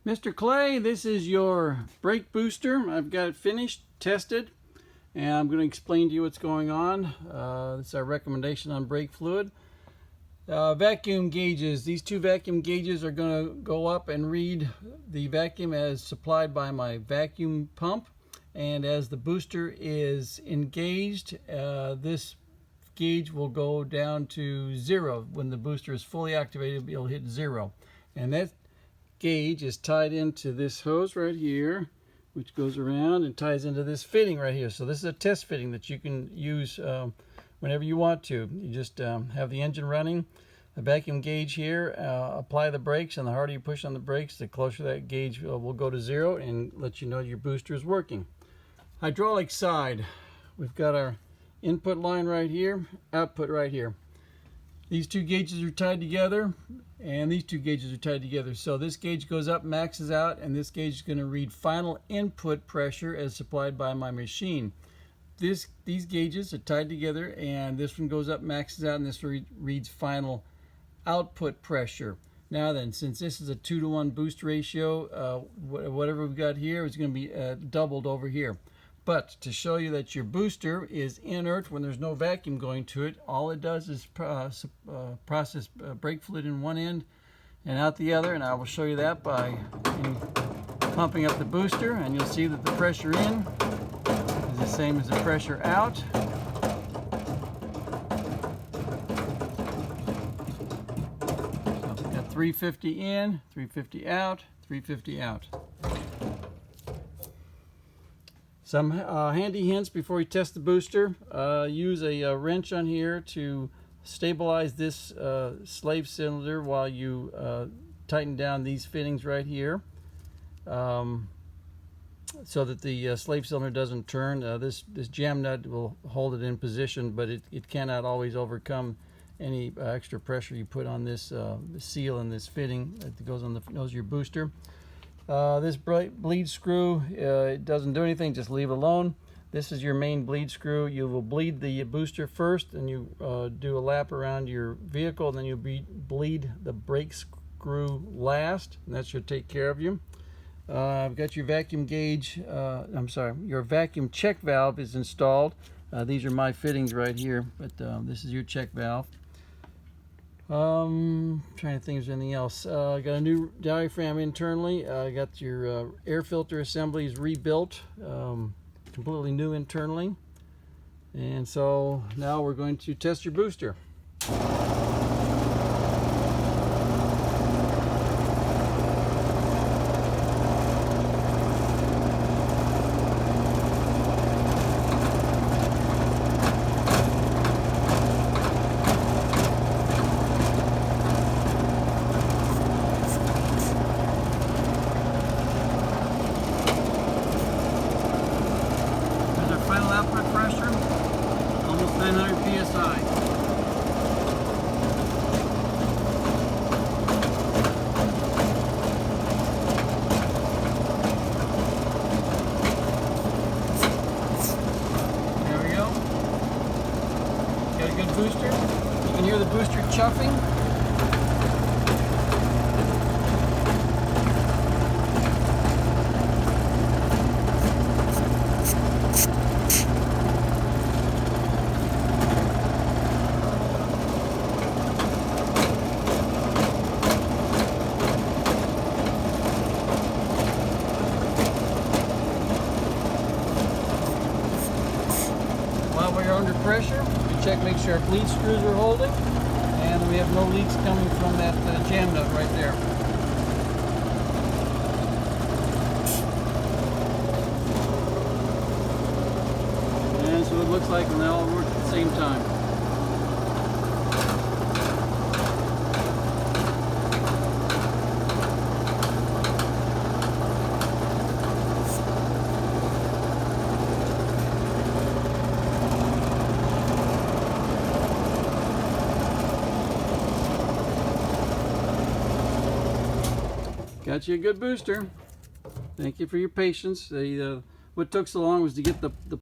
Mr. Clay, this is your brake booster. I've got it finished, tested, and I'm going to explain to you what's going on. This is our recommendation on brake fluid. Vacuum gauges. These two vacuum gauges are going to go up and read the vacuum as supplied by my vacuum pump. And as the booster is engaged, this gauge will go down to 0. When the booster is fully activated, it'll hit 0. And that gauge is tied into this hose right here, which goes around and ties into this fitting right here. So this is a test fitting that you can use whenever you want to. You just have the engine running, a vacuum gauge here, apply the brakes, and the harder you push on the brakes, the closer that gauge will go to 0 and let you know your booster is working. Hydraulic side, we've got our input line right here, output right here. These two gauges are tied together, and these two gauges are tied together. So this gauge goes up, maxes out, and this gauge is going to read final input pressure as supplied by my machine. These gauges are tied together, and this one goes up, maxes out, and this reads final output pressure. Now then, since this is a 2-to-1 boost ratio, whatever we've got here is going to be doubled over here. But to show you that your booster is inert when there's no vacuum going to it, all it does is process brake fluid in one end and out the other, and I will show you that by pumping up the booster, and you'll see that the pressure in is the same as the pressure out. So we've got 350 in, 350 out, 350 out. Some handy hints before you test the booster. Use a wrench on here to stabilize this slave cylinder while you tighten down these fittings right here, so that the slave cylinder doesn't turn. This jam nut will hold it in position, but it cannot always overcome any extra pressure you put on this seal and this fitting that goes on the nose of your booster. This bleed screw, it doesn't do anything, just leave it alone. This is your main bleed screw. You will bleed the booster first, and you do a lap around your vehicle, and then you bleed the brake screw last, and that should take care of you. I've got your vacuum gauge, your vacuum check valve is installed. These are my fittings right here, but this is your check valve. Trying to think if there's anything else. Got a new diaphragm internally. Got your air filter assemblies rebuilt, completely new internally. And so now we're going to test your booster. Final output pressure, almost 900 psi. There we go. Got a good booster. You can hear the booster chuffing. While we're under pressure, we check, make sure our bleed screws are holding, and we have no leaks coming from that jam nut right there. And so it looks like they all work at the same time. Got you a good booster. Thank you for your patience. What took so long was to get the